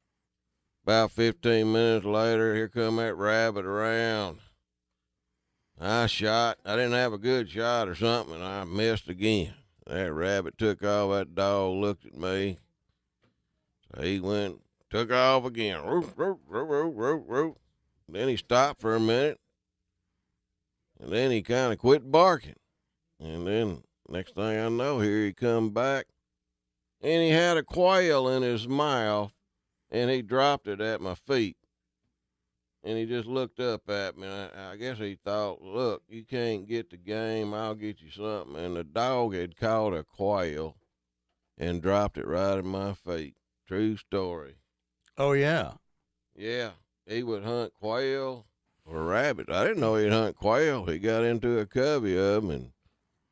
About 15 minutes later, here come that rabbit around. I shot. I didn't have a good shot or something, and I missed again. That rabbit took off. That dog looked at me. So he went, took off again. Roof, roof, roof, roof, roof, roof. Then he stopped for a minute, and then he kind of quit barking. And then next thing I know, here he come back, and he had a quail in his mouth, and he dropped it at my feet. And he just looked up at me. I guess he thought, look, you can't get the game, I'll get you something. And the dog had caught a quail and dropped it right at my feet. True story. Oh, yeah. Yeah, he would hunt quail or rabbits. I didn't know he'd hunt quail. He got into a covey of them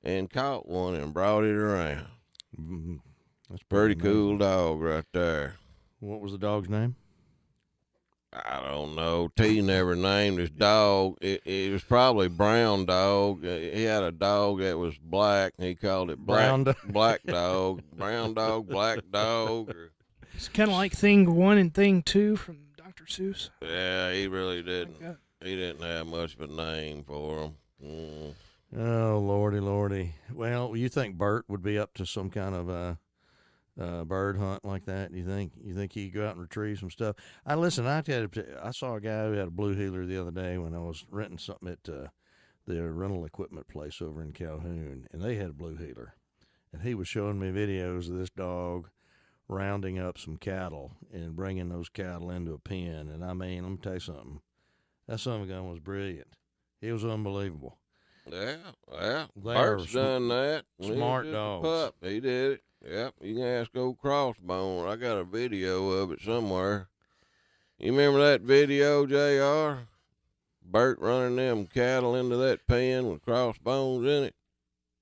and caught one and brought it around. Mm-hmm. That's pretty cool dog right there. What was the dog's name? I don't know. T never named his dog. It was probably brown dog. He had a dog that was black, and he called it black dog. Brown dog, black dog. It's kind of like Thing 1 and Thing 2 from Dr. Seuss. Yeah, he really didn't. He didn't have much of a name for him. Mm. Oh, lordy. Well, you think Bert would be up to some kind of bird hunt like that? You think he'd go out and retrieve some stuff? I saw a guy who had a blue heeler the other day when I was renting something at the rental equipment place over in Calhoun, and they had a blue heeler, and he was showing me videos of this dog rounding up some cattle and bringing those cattle into a pen. And I mean, let me tell you something, that son of a gun was brilliant. It was unbelievable. Yeah. Bert's done that. Smart dogs. Pup. He did it. Yep, you can ask old Crossbone. I got a video of it somewhere. You remember that video, JR? Bert running them cattle into that pen with crossbones in it?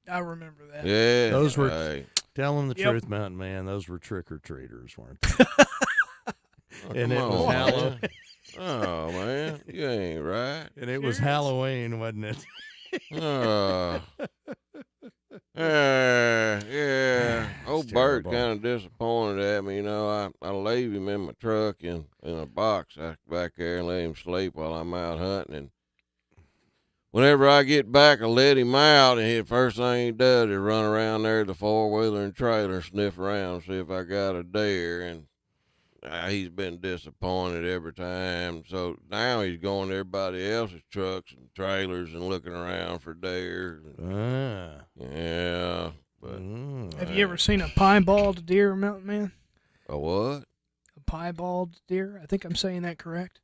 I remember that. Yeah. Those were, tell them the truth, Mountain Man, those were trick-or-treaters, weren't they? And it was Halloween. Oh, man, you ain't right. And it was Halloween, wasn't it? Yeah. Old Bert kind of disappointed at me. You know, I leave him in my truck in a box back there and let him sleep while I'm out hunting. And whenever I get back, I let him out, and the first thing he does is run around there to the four-wheeler and trailer, sniff around, see if I got a deer. And he's been disappointed every time. So now he's going to everybody else's trucks and trailers and looking around for deer. Yeah. But have you ever seen a piebald deer, Mountain Man? A what? A piebald deer? I think I'm saying that correct.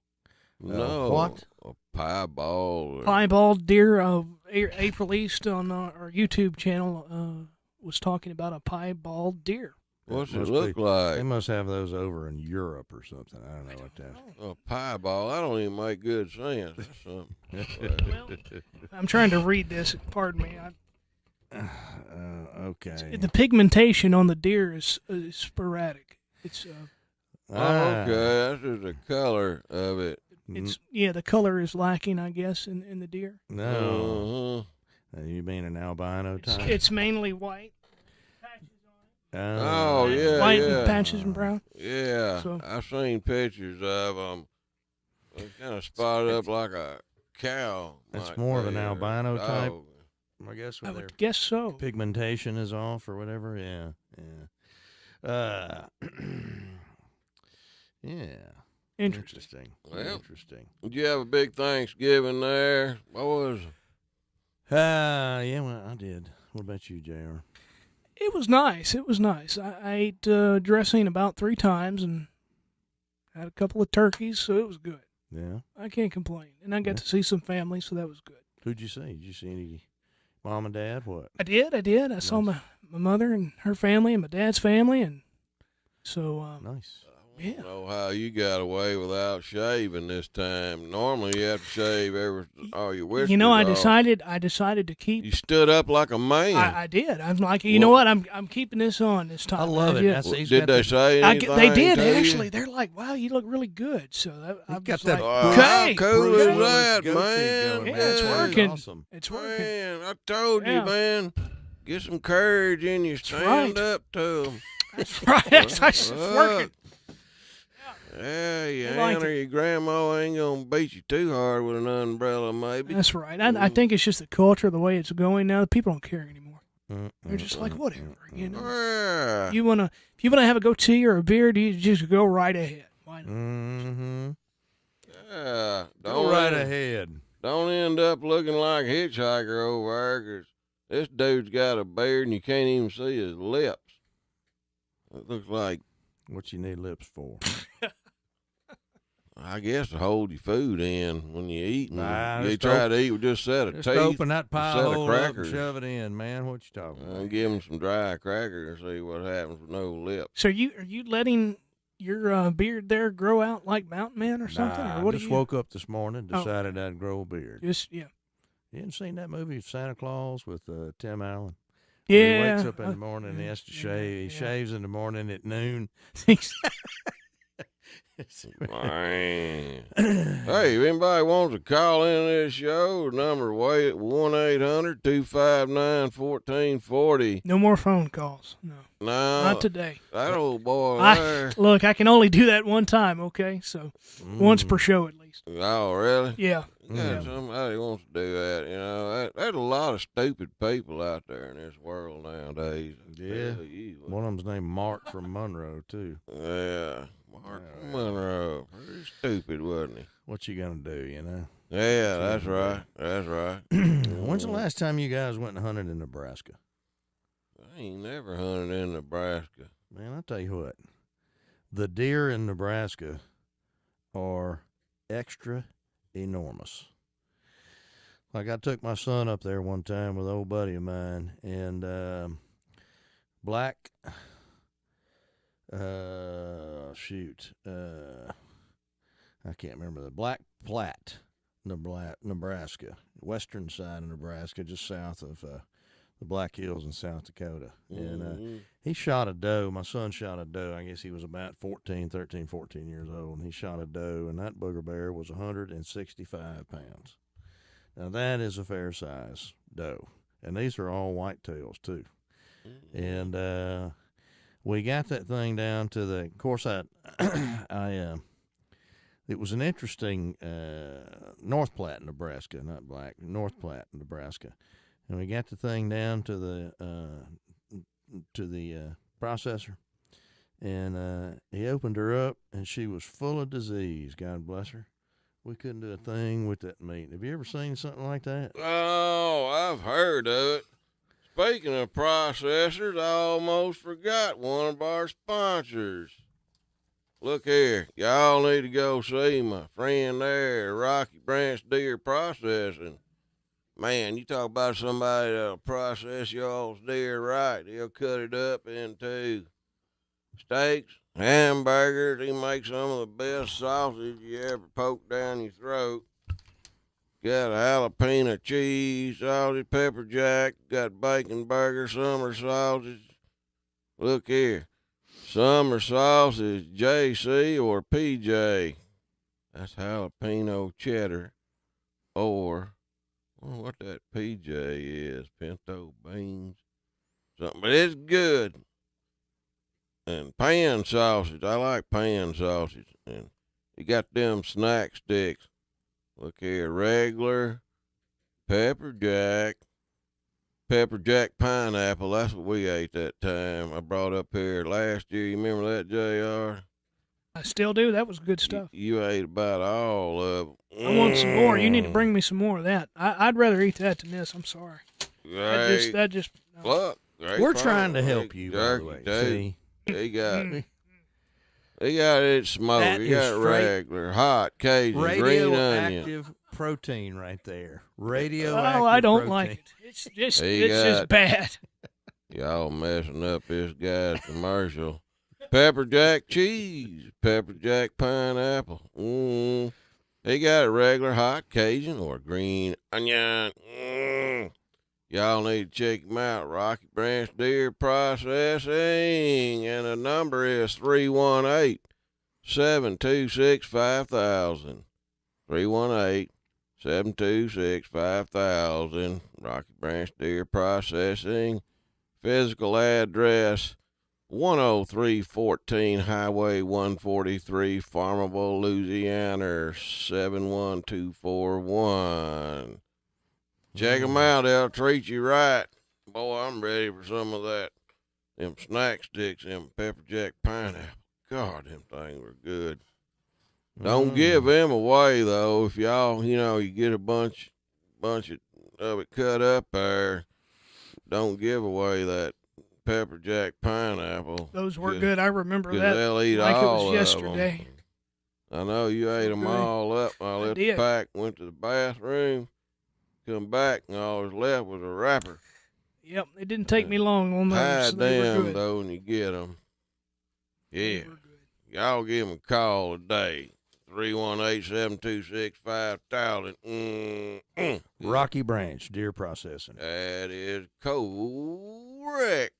No. What? A piebald. Piebald deer. April East on our YouTube channel was talking about a piebald deer. What's it look like? They must have those over in Europe or something. I don't know what that is. A piebald. I don't even make good sense. That's something. Well, I'm trying to read this. Pardon me. Okay. The pigmentation on the deer is sporadic. It's okay. That's just the color of it. It's the color is lacking, I guess, in the deer. No. You mean an albino type? It's mainly white. Oh, yeah, white and patches and brown. Yeah, So- I've seen pictures of them. They kind of spotted up like a cow. That's more of an albino type, dog. I guess. I With their would guess so. pigmentation is off or whatever. Yeah. Interesting. Well, Interesting. Did you have a big Thanksgiving there? What was it? Yeah, well, I did. What about you, JR? It was nice. I ate dressing about 3 times and had a couple of turkeys, so it was good. Yeah. I can't complain. And I got to see some family, so that was good. Who'd you see? Did you see any mom and dad? What? I did. I saw my mother and her family and my dad's family, and so nice. I don't know how you got away without shaving this time. Normally you have to shave all your whiskers. You know, I off. decided to keep. You stood up like a man. I did. I'm like, you know what? I'm keeping this on this time. I love it. Did they say anything? They did to you? actually. They're like, wow, you look really good. So I got was that like, How okay, cool okay. is that, man? Yeah, it's working. Awesome. It's working. Man, I told you, Yeah. man. Get some courage in you. Stand right. up to them. That's right. It's working. Yeah, your I like aunt or your grandma ain't gonna beat you too hard with an umbrella, maybe. That's right. I think it's just the culture, the way it's going now. People don't care anymore. They're just like, whatever, you know. Yeah. If you wanna have a goatee or a beard, you just go right ahead. Why not? Mm-hmm. Yeah. Go right ahead. Don't end up looking like Hitchhiker over there, 'cause this dude's got a beard and you can't even see his lips. It looks like. What you need lips for? I guess to hold your food in when you eat. You Just try to eat with just a set of Just teeth. open that a pie set of hole up and crackers. shove it in, man. What you talking about? Give him some dry crackers and see what happens with no lips. So are you letting your beard there grow out like Mountain Man or something? Nah, or what I just do you? woke up this morning, Oh. decided I'd grow a beard. Just yeah. You hadn't seen that movie Santa Claus with Tim Allen? Yeah. He wakes up in the morning and he has to shave. He shaves in the morning at noon. Man. Hey, if anybody wants to call in this show, the number 1-800-259-1440. No more phone calls. No. No. Not today. That old boy there. Look, I can only do that one time, okay? So once per show at least. Oh, really? Yeah. Yeah, somebody wants to do that, you know. There's a lot of stupid people out there in this world nowadays. Yeah. One of them's named Mark from Monroe, too. Yeah. Mark Monroe. Pretty stupid, wasn't he? What you gonna do, you know? Yeah, that's right. That's right. When's the last time you guys went and hunted in Nebraska? I ain't never hunted in Nebraska. Man, I'll tell you what. The deer in Nebraska are extra enormous. Like, I took my son up there one time with an old buddy of mine, and I can't remember the Black Platte, Nebraska, western side of Nebraska, just south of the Black Hills in South Dakota. And he shot a doe. My son shot a doe. I guess he was about 14 years old, and he shot a doe, and that booger bear was 165 pounds. Now, that is a fair size doe, and these are all whitetails, too. And we got that thing down to of course, it was an interesting North Platte, Nebraska, not Black, North Platte, Nebraska. And we got the thing down to the processor, and he opened her up, and she was full of disease, God bless her. We couldn't do a thing with that meat. Have you ever seen something like that? Oh, I've heard of it. Speaking of processors, I almost forgot one of our sponsors. Look here, y'all need to go see my friend there at Rocky Branch Deer Processing. Man, you talk about somebody that'll process y'all's deer right. He'll cut it up into steaks, hamburgers. He makes some of the best sausage you ever poke down your throat. Got a jalapeno cheese, sausage, pepper jack, got bacon burger, summer sausage. Look here. Summer sausage, JC or PJ. That's jalapeno cheddar. Or, I don't know what that PJ is. Pinto beans. Something, but it's good. And pan sausage. I like pan sausage. And you got them snack sticks. Look here, regular, pepper jack pineapple. That's what we ate that time. I brought up here last year. You remember that, JR? I still do. That was good stuff. You ate about all of them. I want some more. You need to bring me some more of that. I'd rather eat that than this. I'm sorry. That just. No. Look, we're trying to help you, by the way. See? They got it smoked. That You got is regular, hot, Cajun, green onion. Radioactive protein right there. Radioactive Oh, I don't protein. like it. It's just bad. Y'all messing up this guy's commercial. Pepper jack cheese, pepper jack pineapple. He got a regular hot Cajun or green onion. Y'all need to check him out. Rocky Branch Deer Processing. And the number is 318-726-5000. 318-726-5000. Rocky Branch Deer Processing. Physical address 10314 Highway 143, Farmable, Louisiana 71241. Check them out. They'll treat you right. Boy, I'm ready for some of that. Them snack sticks, them pepper jack pineapple. God, them things were good. Don't give them away, though. If y'all, you get a bunch of it cut up there, don't give away that pepper jack pineapple. Those were good. I remember that. They'll eat like all it was yesterday. I know you ate them all up. I left the pack, went to the bathroom, come back, and all that was left was a wrapper. Yep, it didn't take me long on those. Hide them, though, when you get them. Yeah. Y'all give them a call today. 318-726-5000. Rocky Branch Deer Processing. That is correct.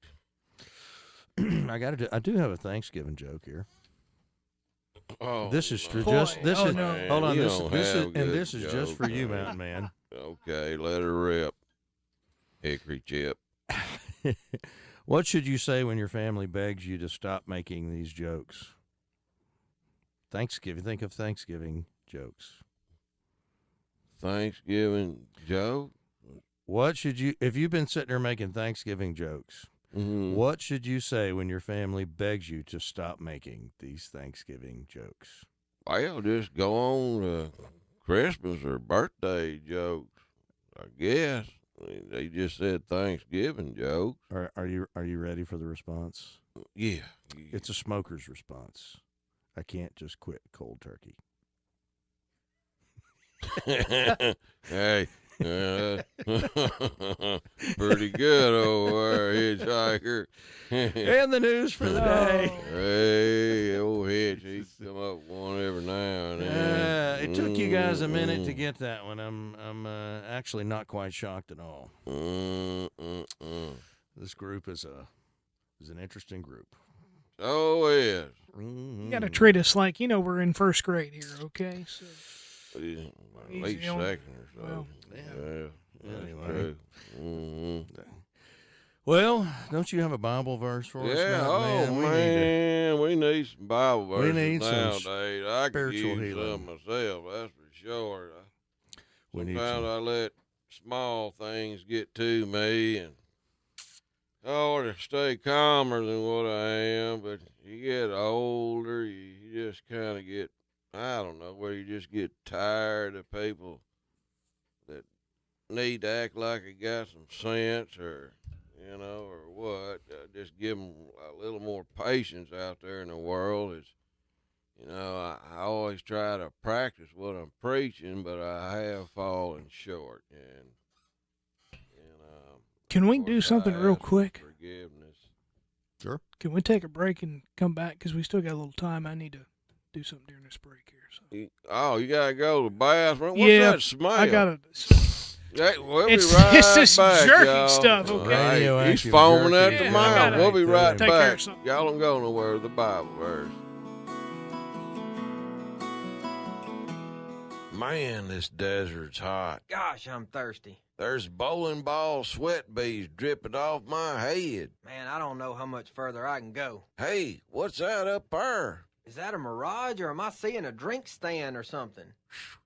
I do have a Thanksgiving joke here. Oh, this is no. just this Oh, is no. hold on. You This don't is have and good this is just for you, jokes, Mountain Man. Okay, let her rip. Hickory chip. What should you say when your family begs you to stop making these jokes? Thanksgiving. Think of Thanksgiving jokes. Thanksgiving joke? What should you, if you've been sitting there making Thanksgiving jokes, what should you say when your family begs you to stop making these Thanksgiving jokes? Well, just go on to Christmas or birthday jokes, I guess. I mean, they just said Thanksgiving jokes. Are you ready for the response? Yeah. It's a smoker's response. I can't just quit cold turkey. Hey, pretty good over there, Hitchhiker. And the news for the day. Hey, old Hitch, he come up with one every now and then. It took you guys a minute to get that one. I'm actually not quite shocked at all. This group is an interesting group. Oh, yes. You got to treat us like, we're in first grade here, okay? So, late second or so. Well, yeah. Anyway. Mm-hmm. Well, don't you have a Bible verse for us? Man, we need some Bible verses we need nowadays. I could spiritual use healing. some myself, that's for sure. We need Sometimes some. I let small things get to me, and I ought to stay calmer than what I am, but you get older, you just kind of get, I don't know, where you just get tired of people that need to act like they got some sense or what. Just give them a little more patience out there in the world. I always try to practice what I'm preaching, but I have fallen short. And can we do something real quick? Forgiveness. Sure. Can we take a break and come back? Because we still got a little time. I need to do something during this break here. So. You got to go to the bathroom? What's yeah, that smell? I got to... Hey, we'll it's be right this back, jerky y'all. stuff, okay? Hey, he's foaming at the mouth. We'll be right take care back. of something. Y'all don't go nowhere with the Bible verse. Man, this desert's hot. Gosh, I'm thirsty. There's bowling ball sweat beads dripping off my head. Man, I don't know how much further I can go. Hey, what's that up there? Is that a mirage, or am I seeing a drink stand or something?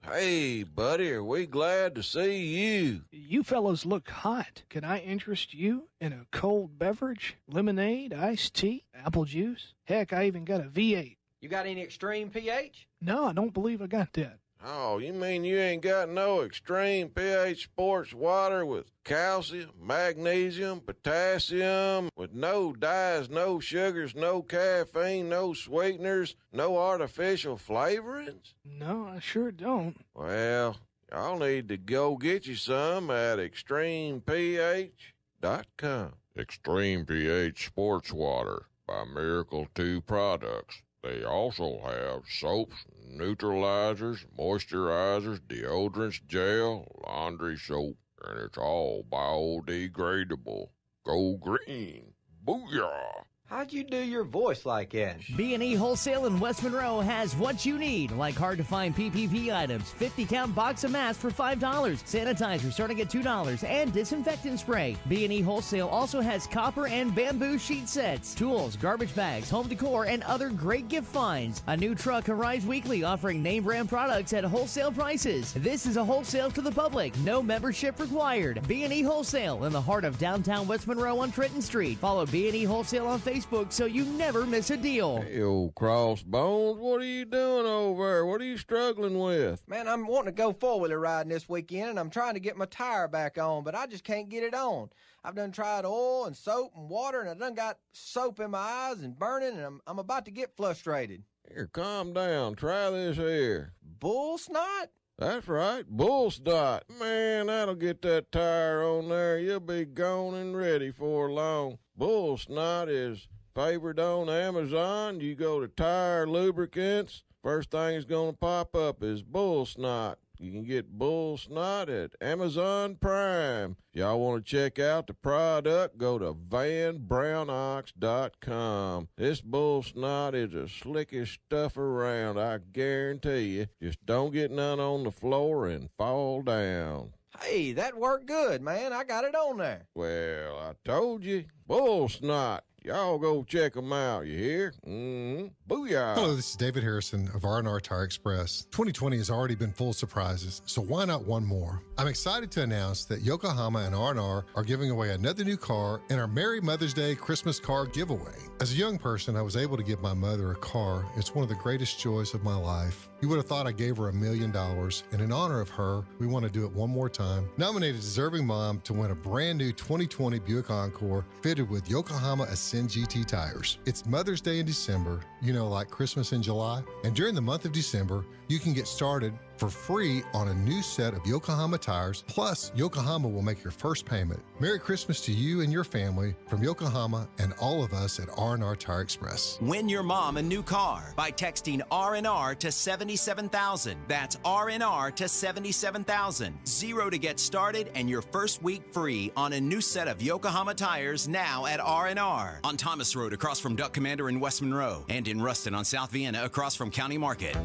Hey, buddy, are we glad to see you? You fellas look hot. Can I interest you in a cold beverage? Lemonade, iced tea, apple juice? Heck, I even got a V8. You got any extreme pH? No, I don't believe I got that. Oh, you mean you ain't got no extreme pH sports water with calcium, magnesium, potassium, with no dyes, no sugars, no caffeine, no sweeteners, no artificial flavorings? No, I sure don't. Well, y'all need to go get you some at extremeph.com. Extreme pH sports water. by Miracle 2 products. They also have soaps, neutralizers, moisturizers, deodorants, gel, laundry soap, and it's all biodegradable. Go green. Booyah! How'd you do your voice like that? B&E Wholesale in West Monroe has what you need, like hard-to-find PPP items, 50-count box of masks for $5, sanitizer starting at $2, and disinfectant spray. B&E Wholesale also has copper and bamboo sheet sets, tools, garbage bags, home decor, and other great gift finds. A new truck arrives weekly offering name-brand products at wholesale prices. This is a wholesale to the public, no membership required. B&E Wholesale in the heart of downtown West Monroe on Trenton Street. Follow B&E Wholesale on Facebook so you never miss a deal. Hey, old crossbones, what are you doing over there? What are you struggling with? Man, I'm wanting to go four-wheeler riding this weekend, and I'm trying to get my tire back on, but I just can't get it on. I've done tried oil and soap and water, and I done got soap in my eyes and burning, and I'm about to get frustrated. Here, calm down. Try this here. Bull snot? That's right, bull snot. Man, that'll get that tire on there. You'll be gone and ready for long. Bull snot is favored on Amazon. You go to tire lubricants, first thing that's going to pop up is bull snot. You can get bull snot at Amazon Prime. If y'all want to check out the product, go to vanbrownox.com. This bull snot is the slickest stuff around, I guarantee you. Just don't get none on the floor and fall down. Hey, that worked good, man. I got it on there. Well, I told you, bull snot. Y'all go check them out, you hear? Mm-hmm. Booyah. Hello, this is David Harrison of R&R Tire Express. 2020 has already been full of surprises, so why not one more? I'm excited to announce that Yokohama and R&R are giving away another new car in our Merry Mother's Day Christmas car giveaway. As a young person, I was able to give my mother a car. It's one of the greatest joys of my life. You would have thought I gave her $1 million, and in honor of her, we want to do it one more time. Nominate a deserving mom to win a brand new 2020 Buick Encore fitted with Yokohama Ascend GT tires. It's Mother's Day in December, like Christmas in July. And during the month of December, you can get started for free on a new set of Yokohama tires, plus Yokohama will make your first payment. Merry Christmas to you and your family from Yokohama and all of us at R&R Tire Express. Win your mom a new car by texting R&R to 77,000. That's R&R to 77,000. 0 to get started and your first week free on a new set of Yokohama tires now at R&R. On Thomas Road across from Duck Commander in West Monroe and in Ruston on South Vienna across from County Market.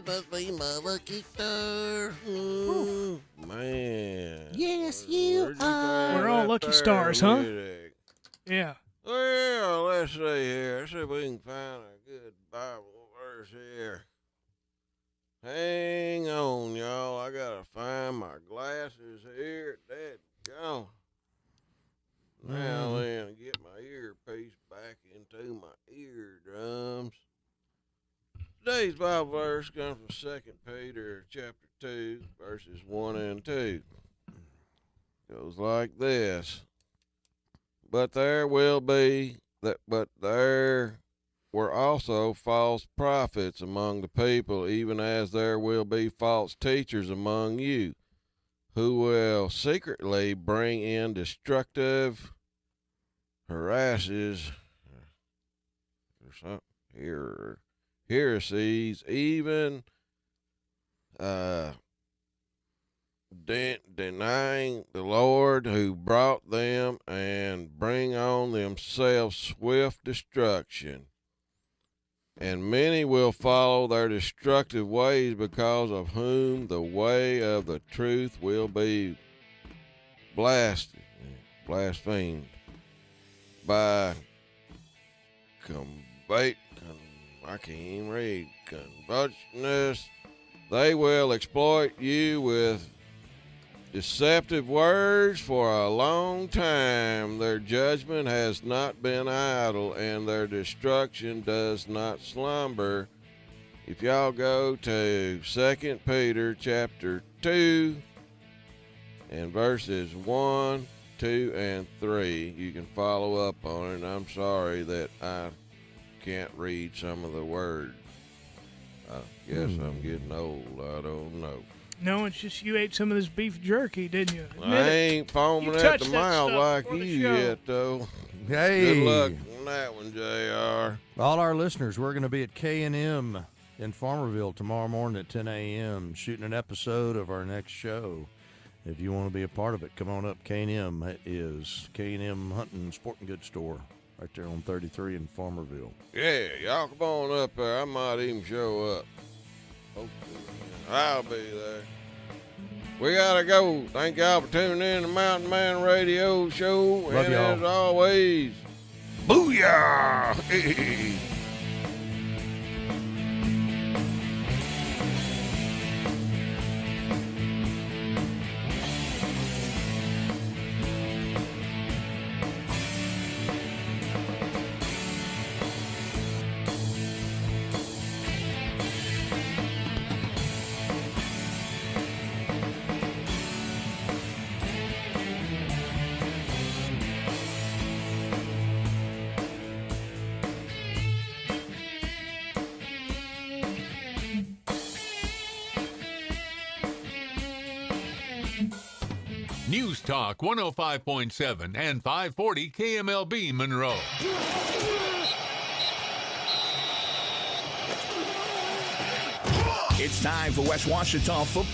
Must be my lucky star. Ooh, man. Yes, you are. We're all lucky stars, huh? Yeah. Well, let's see here. Let's see if we can find a good Bible verse here. Hang on, y'all. I gotta find my glasses here. Dadgone. Now then, get my earpiece back into my eardrums. Today's Bible verse comes from 2 Peter chapter 2, verses 1 and 2. Goes like this. But there were also false prophets among the people, even as there will be false teachers among you, who will secretly bring in destructive heresies, heresies, even denying the Lord who brought them, and bring on themselves swift destruction. And many will follow their destructive ways, because of whom the way of the truth will be blasphemed by I can't even read. Covetousness. They will exploit you with deceptive words for a long time. Their judgment has not been idle, and their destruction does not slumber. If y'all go to 2 Peter chapter 2 and verses 1 2 and 3. You can follow up on it. And I'm sorry that I can't read some of the words. I guess I'm getting old. I don't know. No, it's just you ate some of this beef jerky, didn't you? I ain't foaming at the mouth like you yet, though. Hey. Good luck on that one, JR. All our listeners, we're going to be at K&M in Farmerville tomorrow morning at 10 a.m. shooting an episode of our next show. If you want to be a part of it, come on up. K&M, it is K&M Hunting Sporting Goods Store right there on 33 in Farmerville. Yeah, y'all come on up there. I might even show up. Hopefully, I'll be there. We got to go. Thank y'all for tuning in to Mountain Man Radio Show. Love and y'all. as always, booyah! Hey. News Talk 105.7 and 540 KMLB Monroe. It's time for West Washita football.